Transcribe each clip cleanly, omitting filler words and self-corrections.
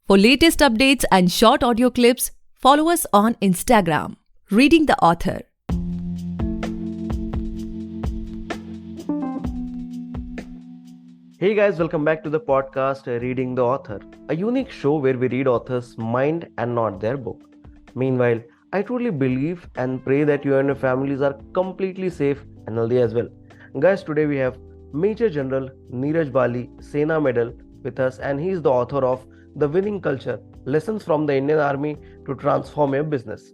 For latest updates and short audio clips, follow us on Instagram, Reading the Author. Hey guys, welcome back to the podcast Reading the Author, a unique show where we read authors' mind and not their book. Meanwhile, I truly believe and pray that you and your families are completely safe and healthy as well. Guys, today we have Major General Neeraj Bali, Sena Medal, with us, and he is the author of The Winning Culture, Lessons from the Indian Army to Transform Your Business.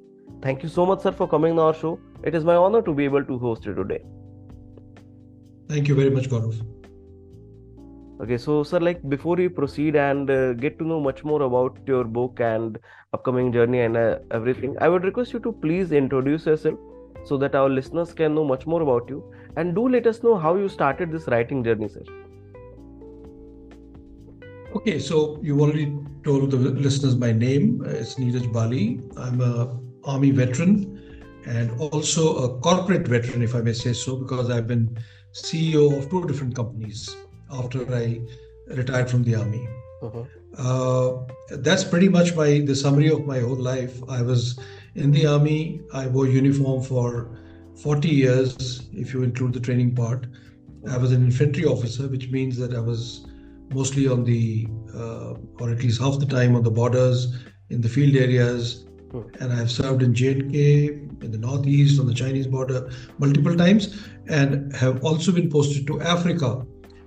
Thank you so much, sir, for coming on our show. It is my honor to be able to host you today. Thank you very much, Gaurav. Okay, so sir, before we proceed and get to know much more about your book and upcoming journey and everything, I would request you to please introduce yourself so that our listeners can know much more about you, and do let us know how you started this writing journey, sir. Okay, so you already told the listeners my name. It's Neeraj Bali. I'm an Army veteran and also a corporate veteran, if I may say so, because I've been CEO of 2 different companies after I retired from the Army. That's pretty much the summary of my whole life. I was in the Army. I wore uniform for 40 years, if you include the training part. I was an infantry officer, which means that I was mostly on the, or at least half the time on the borders, in the field areas. And I have served in J&K, in the Northeast, on the Chinese border multiple times, and have also been posted to Africa,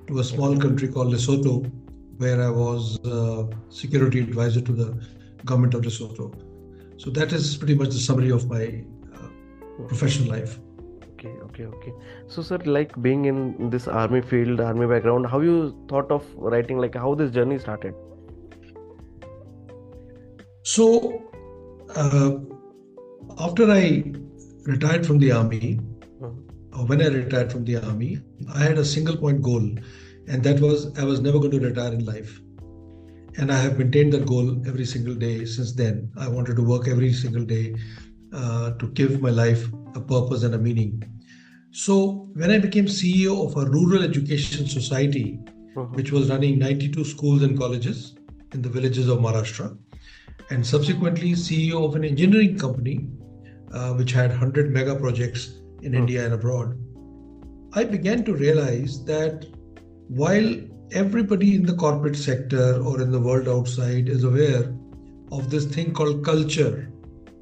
to a small country called Lesotho, where I was security advisor to the government of Lesotho. So that is pretty much the summary of my professional life. Okay. So sir, being in this army field, army background, how you thought of writing, how this journey started? So after I retired from the army, when I retired from the army, I had a single point goal, and that was I was never going to retire in life. And I have maintained that goal every single day since then. I wanted to work every single day to give my life a purpose and a meaning. So when I became CEO of a rural education society, which was running 92 schools and colleges in the villages of Maharashtra, and subsequently CEO of an engineering company, which had 100 mega projects in India and abroad, I began to realize that while everybody in the corporate sector or in the world outside is aware of this thing called culture,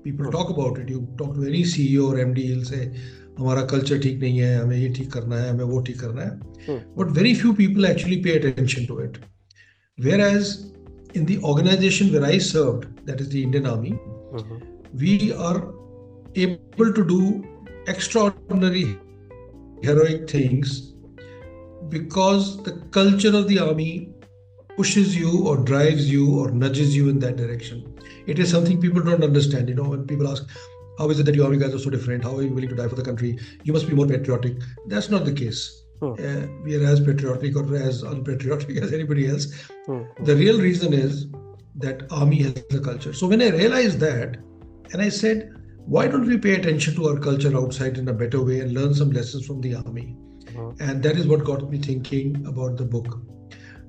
people talk about it. You talk to any CEO or MD, he'll say, "Hamara culture theek nahi hai, hame ye theek karna hai, hame wo theek karna hai." But very few people actually pay attention to it. Whereas in the organization where I served, that is the Indian Army, we are able to do extraordinary, heroic things because the culture of the army pushes you or drives you or nudges you in that direction. It is something people don't understand. When people ask, how is it that you army guys are so different? How are you willing to die for the country? You must be more patriotic. That's not the case. We are as patriotic or as unpatriotic as anybody else. The real reason is that army has a culture. So when I realized that, and I said, why don't we pay attention to our culture outside in a better way and learn some lessons from the army? And that is what got me thinking about the book.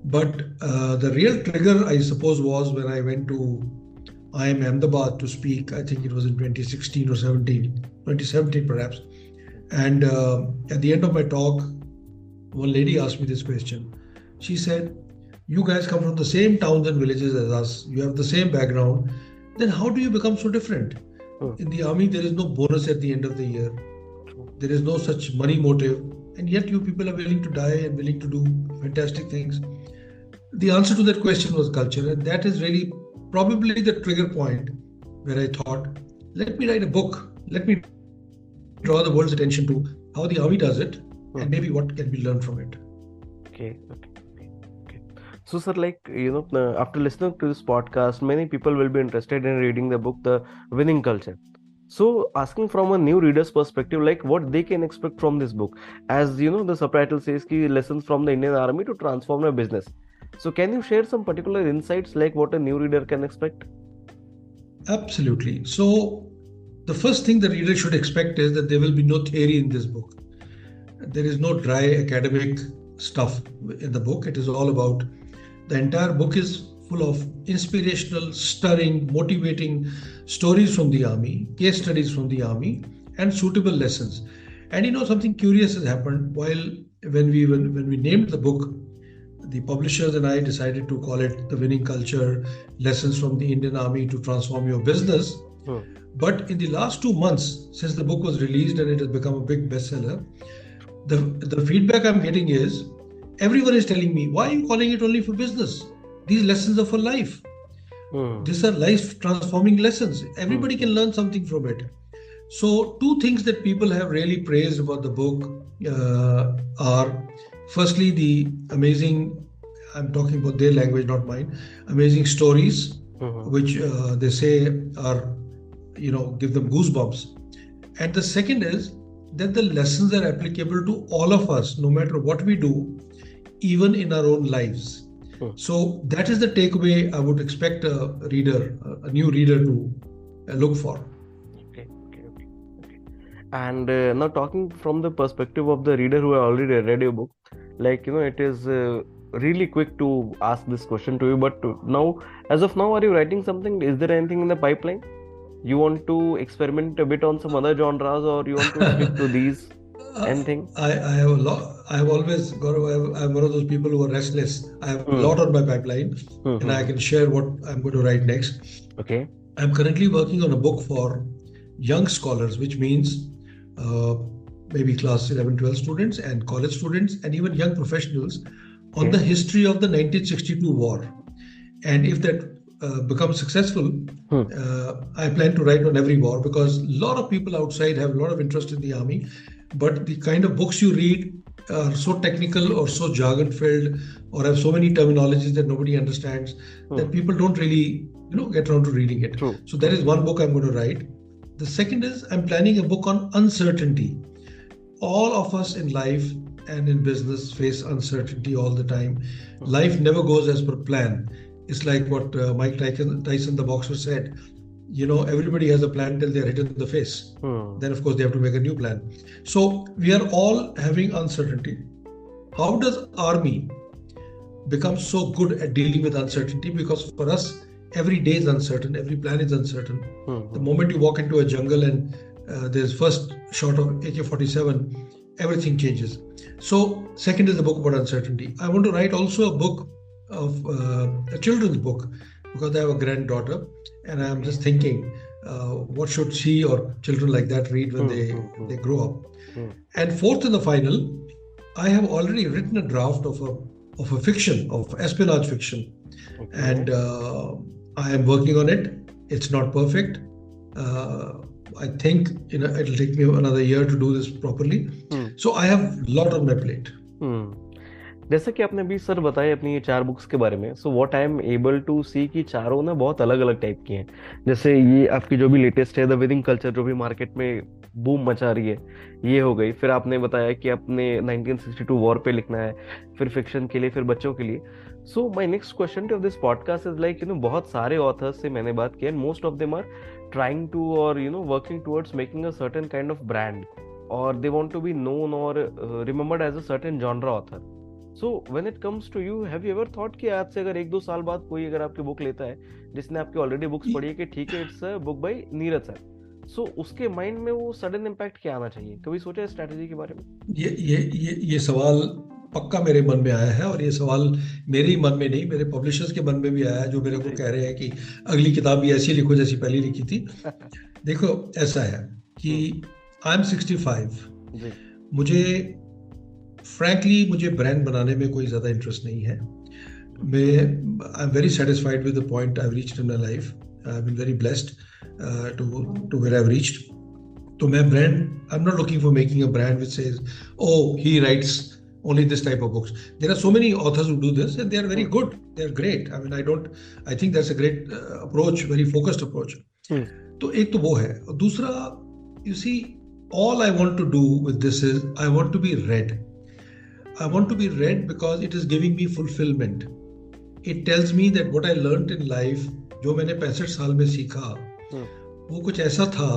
But the real trigger, I suppose, was when I went to IIM Ahmedabad to speak. I think it was in 2016 or 2017 perhaps. And at the end of my talk, one lady asked me this question. She said, "You guys come from the same towns and villages as us. You have the same background. Then how do you become so different? In the army, there is no bonus at the end of the year. There is no such money motive. And yet you people are willing to die and willing to do fantastic things." The answer to that question was culture. And that is really probably the trigger point where I thought, let me write a book. Let me draw the world's attention to how the army does it and maybe what can be learned from it. Okay. So sir, after listening to this podcast, many people will be interested in reading the book, The Winning Culture. So asking from a new reader's perspective, what they can expect from this book, as the subtitle says, lessons from the Indian Army to transform a business. So can you share some particular insights, what a new reader can expect? Absolutely. So the first thing the reader should expect is that there will be no theory in this book. There is no dry academic stuff in the book. It is all about, the entire book is full of inspirational, stirring, motivating stories from the army, case studies from the army, and suitable lessons. And something curious has happened. While when we named the book, the publishers and I decided to call it The Winning Culture: Lessons from the Indian Army to Transform Your Business. But in the last 2 months, since the book was released and it has become a big bestseller, the feedback I'm getting is everyone is telling me, why are you calling it only for business? These lessons are for life. These are life transforming lessons. Everybody can learn something from it. So 2 things that people have really praised about the book are, firstly, the amazing, I'm talking about their language, not mine, amazing stories, which they say are, give them goosebumps. And the second is that the lessons are applicable to all of us, no matter what we do, even in our own lives. So that is the takeaway I would expect a new reader to look for. Okay. And now talking from the perspective of the reader who already read your book, it is really quick to ask this question to you, but now, as of now, are you writing something? Is there anything in the pipeline? You want to experiment a bit on some other genres, or you want to stick to these? Anything? I have a lot. I'm one of those people who are restless. I have a lot on my pipeline, and I can share what I'm going to write next. Okay. I'm currently working on a book for young scholars, which means maybe class 11, 12 students and college students and even young professionals on the history of the 1962 war. And if that becomes successful, I plan to write on every war, because a lot of people outside have a lot of interest in the army, but the kind of books you read are so technical or so jargon filled or have so many terminologies that nobody understands that people don't really get around to reading it. So that is one book I'm going to write. The second is I'm planning a book on uncertainty. All of us in life and in business face uncertainty all the time. Life never goes as per plan. It's like what Mike Tyson, the boxer, said. Everybody has a plan till they're hit in the face. Then, of course, they have to make a new plan. So we are all having uncertainty. How does Army become so good at dealing with uncertainty? Because for us, every day is uncertain. Every plan is uncertain. The moment you walk into a jungle and there's first shot of AK-47, everything changes. So second is the book about uncertainty. I want to write also a book of a children's book, because I have a granddaughter, and I'm just thinking, what should she or children like that read when they grow up? And fourth and the final, I have already written a draft of a fiction, of espionage fiction, and I am working on it. It's not perfect. I think it'll take me another year to do this properly. So I have a lot on my plate. जैसा कि आपने अभी sir बताया अपनी ये 4 books के बारे में, so what I am able to see कि चारों ना बहुत अलग अलग टाइप की हैं. जैसे ये आपकी जो भी लेटेस्ट है द विनिंग कल्चर, जो भी मार्केट में बूम मचा रही है, ये हो गई. फिर आपने बताया कि आपने 1962 वॉर पे लिखना है, फिर फिक्शन के लिए, फिर बच्चों के लिए. So my next question to this podcast is like बहुत सारे ऑथर्स से मैंने बात की and most of them are trying to और working towards making a certain kind of brand, और they want to be known और remembered as a certain genre author. So when it comes to you, have you ever thought कि आज से अगर 1-2 साल बाद कोई अगर आपकी बुक लेता है जिसने आपकी ऑलरेडी बुक्स पढ़ी है कि ठीक है it's a book by Neeraj sir, so उसके माइंड में वो सडन इम्पैक्ट क्या आना चाहिए? कभी सोचा है स्ट्रेटजी के बारे में? ये सवाल पक्का मेरे मन में आया है, और ये सवाल मेरे ही मन में नहीं, मेरे पब्लिशर्स के मन में भी आया है, जो मेरे को कह रहे हैं कि अगली किताब भी ऐसी लिखो जैसी पहली लिखी थी. देखो, ऐसा है कि आई एम 65. मुझे ब्रांड बनाने में कोई ज़्यादा इंटरेस्ट नहीं है. I am very satisfied with the point I have reached in my life. I have been very blessed to where I have reached. तो मैं brand, I am not looking for making a brand which says oh he writes only this type of books. There are so many authors who do this and they are very good. They are great. I think that's a great approach, very focused approach. तो एक तो वो है. दूसरा, you see, all I want to do with this is I want to be read. I want to be read because it is giving me fulfillment. It tells me that what I learned in life, जो मैंने 65 साल में सीखा, वो कुछ ऐसा था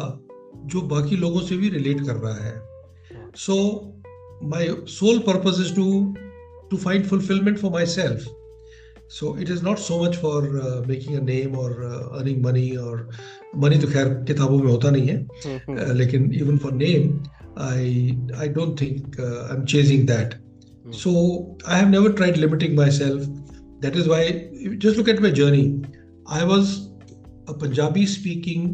जो बाकी लोगों से भी relate कर रहा है. So my sole purpose is to find fulfillment for myself. So it is not so much for making a name or earning money, or money तो खैर किताबों में होता नहीं है, लेकिन even for name, I don't think I'm chasing that. So I have never tried limiting myself. That is why, just look at my journey. I was a Punjabi speaking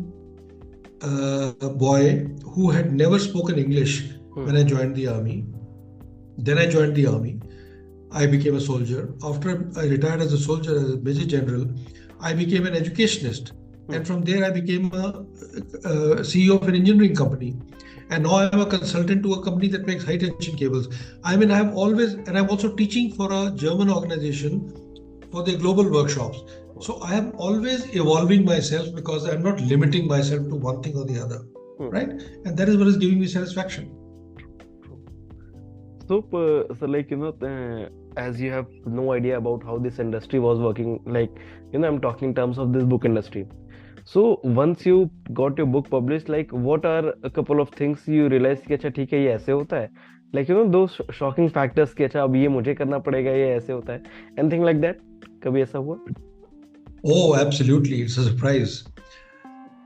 boy who had never spoken English when I joined the army. Then I joined the army. I became a soldier. After I retired as a soldier, as a major general, I became an educationist. And from there, I became a CEO of an engineering company. And now I'm a consultant to a company that makes high tension cables. I mean, I'm also teaching for a German organization for their global workshops. So I am always evolving myself because I'm not limiting myself to one thing or the other, right? And that is what is giving me satisfaction. So like, as you have no idea about how this industry was working, like, I'm talking in terms of this book industry. So once you got your book published, like, what are a couple of things you realized कि अच्छा ठीक है ये ऐसे होता है, like, those shocking factors कि अच्छा अब ये मुझे करना पड़ेगा, ये ऐसे होता है, anything like that? कभी ऐसा हुआ? Oh, absolutely, it's a surprise.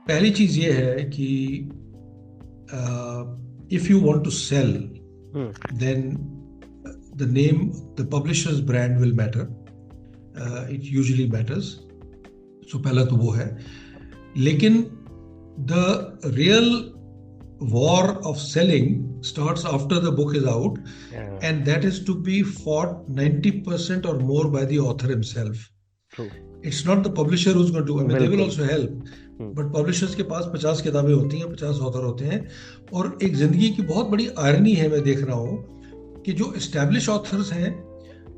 पहली चीज ये है कि if you want to sell, then the name, the publisher's brand will matter. It usually matters. So पहला तो वो है. लेकिन the real war of selling starts after the book is out, and that is to be fought 90% or more by the author himself. True. It's not the publisher who's going to do. I mean, they will also help. But publishers के पास 50 किताबें होती हैं, 50 author होते हैं, और एक जिंदगी की बहुत बड़ी आयरनी है, मैं देख रहा हूँ कि जो एस्टैब्लिश ऑथर्स हैं,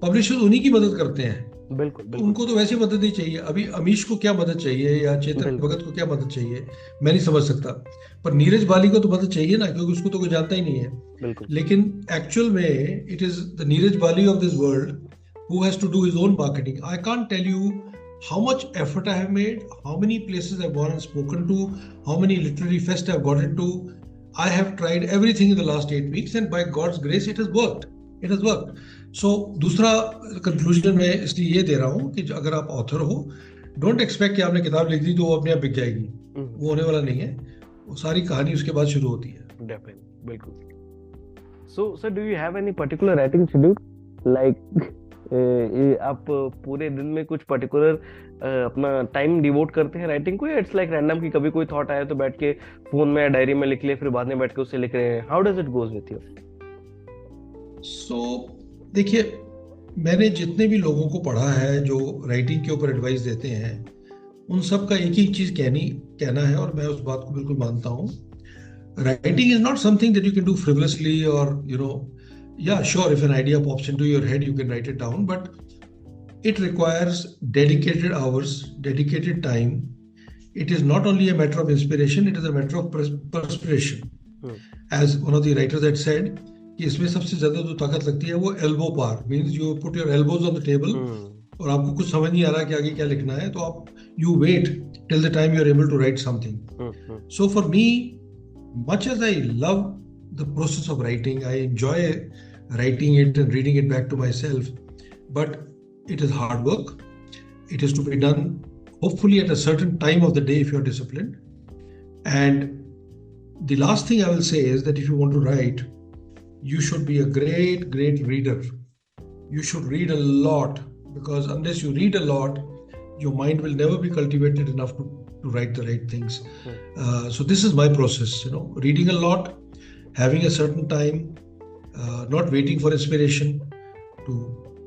पब्लिशर्स उन्हीं की मदद करते हैं. बिल्कुल. उनको तो वैसी मदद ही चाहिए. अभी अमीश को क्या मदद चाहिए या चेतन भगत को क्या मदद चाहिए, मैं नहीं समझ सकता. पर नीरज बाली को तो मदद चाहिए ना, क्योंकि उसको तो कोई जानता ही नहीं है. बिल्कुल. लेकिन एक्चुअल में it is the Neeraj Bali of this world who has to do his own marketing. I can't tell you how much effort I have made, how many places I've gone and spoken to, how many literary fests I've got into. I have tried everything in the last 8 weeks, and by God's grace it has worked. It has worked. So दूसरा conclusion मैं इसलिए ये दे रहा हूँ कि अगर आप author हो, don't expect कि आपने किताब लिख दी तो वो अपने आप बिक जाएगी. वो होने वाला नहीं है. वो सारी कहानी उसके बाद शुरू होती है. Definitely, बिल्कुल. So sir, do you have any particular writing schedule? Like आप पूरे दिन में कुछ पर्टिकुलर अपना टाइम डिवोट करते हैं राइटिंग को, या इट्स लाइक रैंडम कि कभी कोई थॉट आया तो बैठ के फोन में या डायरी में लिख ले, फिर बाद में बैठ के उसे लिख रहे हैं? How does it goes with you? So देखिए, मैंने जितने भी लोगों को पढ़ा है जो राइटिंग के ऊपर एडवाइस देते हैं, उन सब का एक ही चीज कहना है, और मैं उस बात को बिल्कुल मानता हूँ. Writing is not something that you can do frivolously, और yeah, sure, if an idea pops into your head, you can write it down, but it requires dedicated hours, dedicated time. It is not only a matter of inspiration, it is a matter of perspiration. As one of the writers had said, कि इसमें सबसे ज्यादा जो ताकत लगती है वो elbow power, means you put your elbows on the table, और आपको कुछ समझ नहीं आ रहा कि आगे क्या लिखना है, तो आप you wait till the time you are able to write something. So for me, much as I love the process of writing, I enjoy writing it and reading it back to myself, but it is hard work. It is to be done hopefully at a certain time of the day if you are disciplined. And the last thing I will say is that if you want to write, you should be a great reader. You should read a lot, because unless you read a lot, your mind will never be cultivated enough to write the right things. So this is my process, reading a lot, having a certain time, not waiting for inspiration, to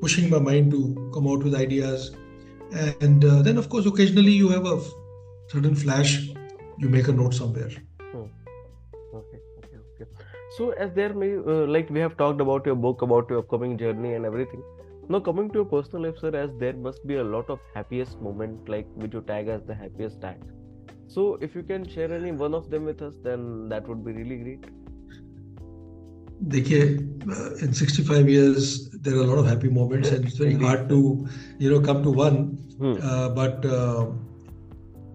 pushing my mind to come out with ideas, and then of course occasionally you have a certain flash, you make a note somewhere. Okay. So as there may like we have talked about your book, about your upcoming journey and everything. Now coming to your personal life, sir, as there must be a lot of happiest moment, like which you tag as the happiest tag. So if you can share any one of them with us, then that would be really great. देखिए, in 65 years there are a lot of happy moments, and it's very hard to come to one. But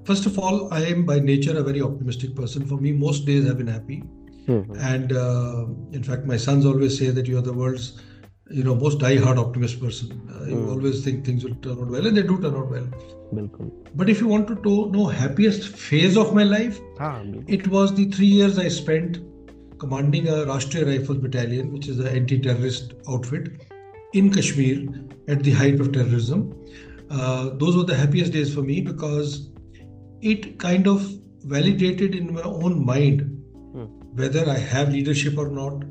first of all, I am by nature a very optimistic person. For me, most days have been happy. And in fact, my sons always say that you are the world's most die-hard optimist person. You always think things will turn out well, and they do turn out well. बिल्कुल. But if you want to know happiest phase of my life, हाँ बिल्कुल. it was the 3 years I spent commanding a Rashtriya Rifles Battalion, which is an anti-terrorist outfit in Kashmir at the height of terrorism. Those were the happiest days for me because it kind of validated in my own mind whether I have leadership or not.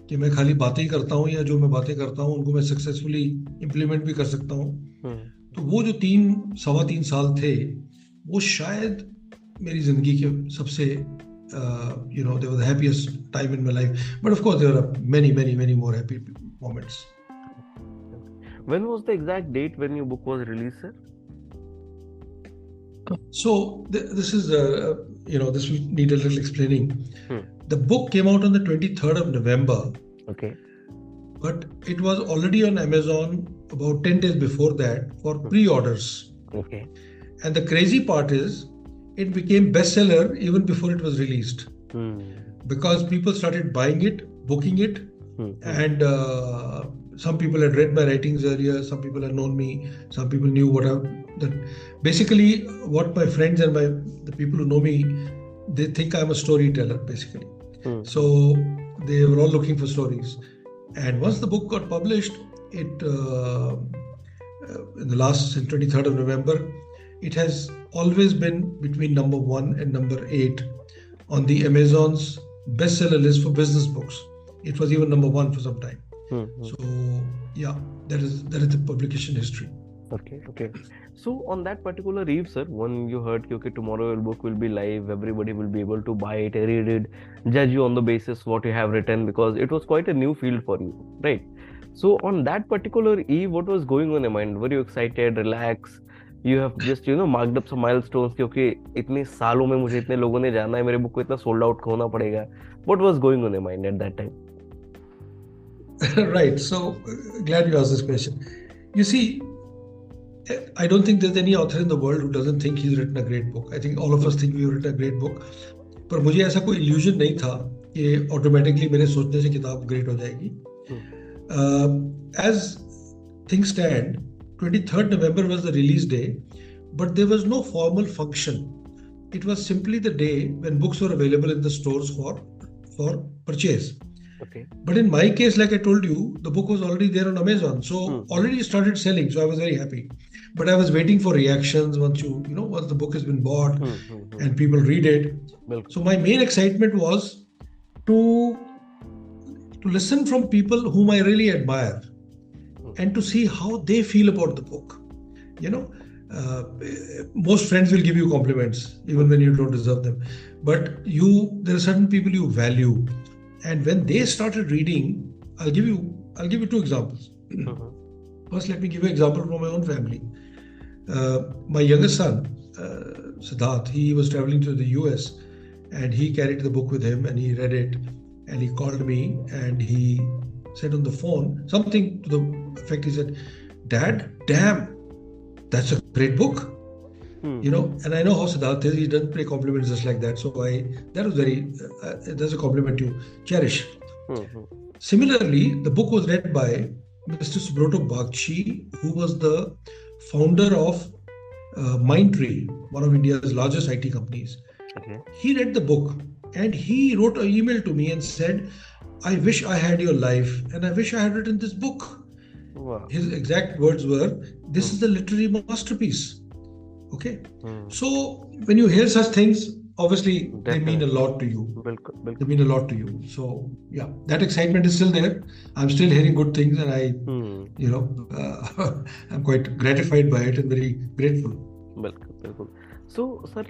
कि मैं खाली बातें ही करता हूँ या जो मैं बातें करता हूँ उनको मैं सक्सेसफुली इम्प्लीमेंट भी कर सकता हूँ. तो वो जो 3 साल थे वो शायद मेरी जिंदगी के सबसे they were the happiest time in my life. But of course there are many more happy moments. When was the exact date when your book was released, sir? So this is this will need a little explaining. The book came out on the 23rd of November. Okay. But it was already on Amazon about 10 days before that for pre-orders. Okay. And the crazy part is it became bestseller even before it was released. Because people started buying it, booking it, and some people had read my writings earlier, some people had known me, some people knew basically what my friends and the people who know me, they think I'm a storyteller basically. So they were all looking for stories. And once the book got published, it since 23rd of November, it has always been between number 1 and number 8 on the Amazon's bestseller list for business books. It was even number 1 for some time. So yeah, that is the publication history. Okay. So on that particular eve, sir, when you heard okay, tomorrow your book will be live, everybody will be able to buy it, read it, judge you on the basis what you have written, because it was quite a new field for you, right? So on that particular eve, what was going on in your mind? Were you excited, relaxed? You have just marked up some milestones कि okay, इतने सालों में मुझे इतने लोगों ने जाना है, मेरे बुक को इतना sold out होना पड़ेगा. What was going on in your mind at that time? Right. So glad you asked this question. You see, I don't think there's any author in the world who doesn't think he's written a great book. I think all of us think we've written a great book. पर मुझे ऐसा कोई illusion नहीं था कि automatically मेरे सोचने से किताब great हो जाएगी. As things stand, 23rd November was the release day, but there was no formal function. It was simply the day when books were available in the stores for purchase. Okay. But in my case, like I told you, the book was already there on Amazon. So already started selling. So I was very happy. But I was waiting for reactions once once the book has been bought and people read it. So my main excitement was to listen from people whom I really admire and to see how they feel about the book. Most friends will give you compliments even when you don't deserve them. But there are certain people you value. And when they started reading, I'll give you 2 examples. First, let me give you an example from my own family. My youngest son, Siddharth, he was traveling to the US and he carried the book with him and he read it and he called me and he said on the phone something to the effect, he said, "Dad, damn, that's a great book." And I know how Siddharth is, he doesn't pay compliments just like that. So that's a compliment you cherish. Similarly, the book was read by Mr. Subroto Bagchi, who was the founder of Mindtree, one of India's largest IT companies. Okay. He read the book and he wrote an email to me and said, "I wish I had your life and I wish I had written this book." Wow. His exact words were, "This is a literary masterpiece." Okay. So when you hear such things, obviously they mean a lot to you. They mean a lot to you. So yeah, that excitement is still there. I'm still hearing good things and I'm quite gratified by it and very grateful. बिल्कुल. So sir,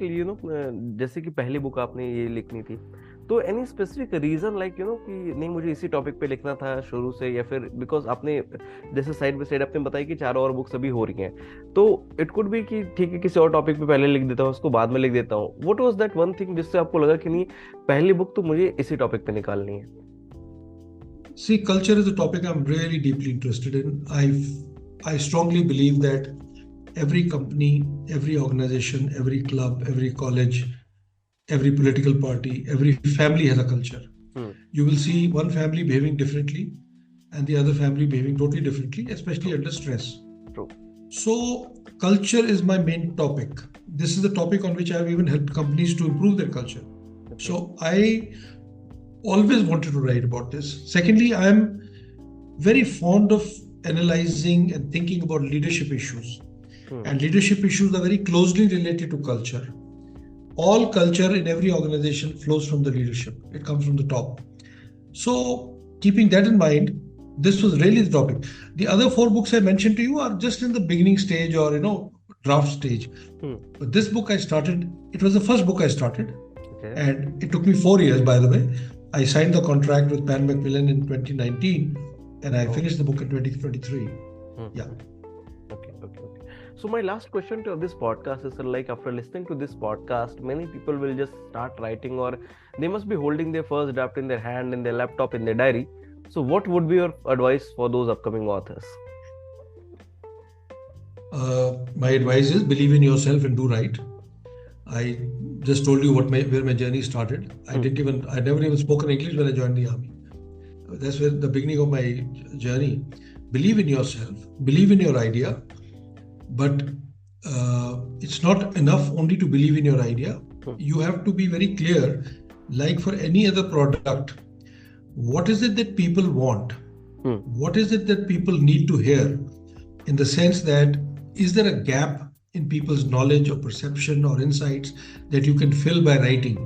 जैसे कि पहली book आपने ये लिखनी थी, तो any specific reason like कि नहीं मुझे इसी टॉपिक पे लिखना था शुरू से, या फिर बिकॉज आपने जैसे साइड बाय साइड आपने बताया कि 4 और बुक्स अभी हो रही हैं, तो इट कुड बी कि ठीक है किसी और टॉपिक पे पहले लिख देता हूँ, उसको बाद में लिख देता हूँ. What was that one thing जिससे आपको लगा कि नहीं पहली बुक तो मुझे इसी टॉपिक पे निकालनी है? See, culture is a topic I'm really deeply interested in. I strongly believe that every company, every organization, every club, every college, every political party, every family has a culture. You will see one family behaving differently and the other family behaving totally differently, especially under stress. True. So culture is my main topic. This is the topic on which I've even helped companies to improve their culture. Okay. So I always wanted to write about this. Secondly, I'm very fond of analyzing and thinking about leadership issues. And leadership issues are very closely related to culture. All culture in every organization flows from the leadership. It comes from the top. So keeping that in mind, this was really the topic. The other 4 books I mentioned to you are just in the beginning stage or, draft stage. But this book I started, it was the first book I started. Okay. And it took me 4 years, by the way. I signed the contract with Pan Macmillan in 2019 and I finished the book in 2023. Yeah. Okay. So my last question to this podcast is, like, after listening to this podcast, many people will just start writing, or they must be holding their first draft in their hand, in their laptop, in their diary. So what would be your advice for those upcoming authors? My advice is believe in yourself and do right. I just told you where my journey started. I never even spoken English when I joined the army. That's where the beginning of my journey. Believe in yourself, believe in your idea, but it's not enough only to believe in your idea. You have to be very clear, like for any other product, what is it that people want? What is it that people need to hear? In the sense that, is there a gap in people's knowledge or perception or insights that you can fill by writing?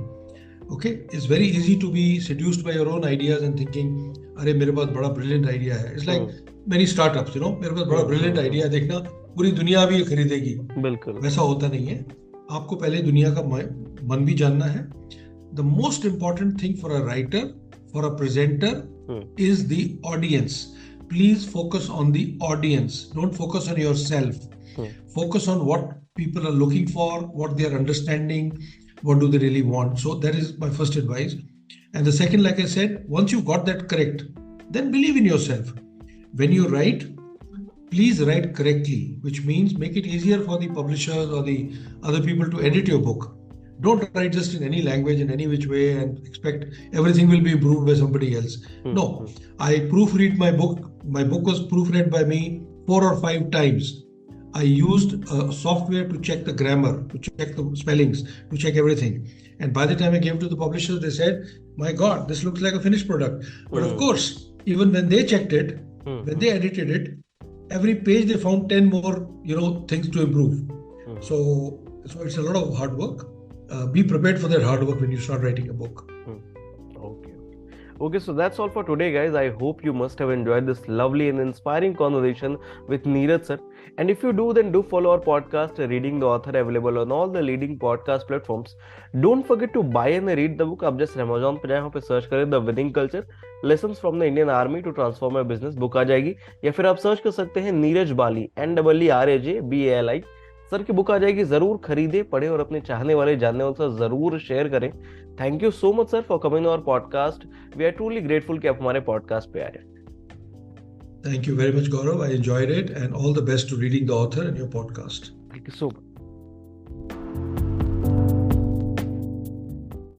Okay, it's very easy to be seduced by your own ideas and thinking, "Arey, mere paas bada brilliant idea hai." It's like many startups, mere paas bada brilliant idea है, देखना पूरी दुनिया भी ये खरीदेगी. बिल्कुल. वैसा होता नहीं है. आपको पहले दुनिया का मन भी जानना है. The most important thing for a writer, for a presenter, is the audience. Please focus on the audience. Don't focus on yourself. Focus on what people are looking for, what they are understanding, what do they really want. So that is my first advice. And the second, like I said, once you got that correct, then believe in yourself. When you write, please write correctly, which means make it easier for the publishers or the other people to edit your book. Don't write just in any language, in any which way, and expect everything will be improved by somebody else. No, I proofread my book. My book was proofread by me 4 or 5 times. I used software to check the grammar, to check the spellings, to check everything. And by the time I came to the publishers, they said, "My God, this looks like a finished product." But of course, even when they checked it, when they edited it, every page they found 10 more, things to improve. So it's a lot of hard work. Be prepared for that hard work when you start writing a book. Okay, so that's all for today, guys. I hope you must have enjoyed this lovely and inspiring conversation with Neeraj sir. And if you do, then do follow our podcast, Reading the Author, available on all the leading podcast platforms. Don't forget to buy and read the book. आप just Amazon पे जाए, वहाँ पे search करें the winning culture, lessons from the Indian army to transform your business, book आ जाएगी. या फिर आप सर्च कर सकते हैं नीरज बाली, NEERAJ सर की बुक आ जाएगी. जरूर खरीदे, पढ़े और अपने चाहने वाले, जानने वाले से जरूर शेयर करें. Thank you so much sir for coming our podcast. We are truly grateful कि आप हमारे पॉडकास्ट पे आए. Thank you very much, Gaurav. I enjoyed it, and all the best to Reading the Author and your podcast. Thank you so much.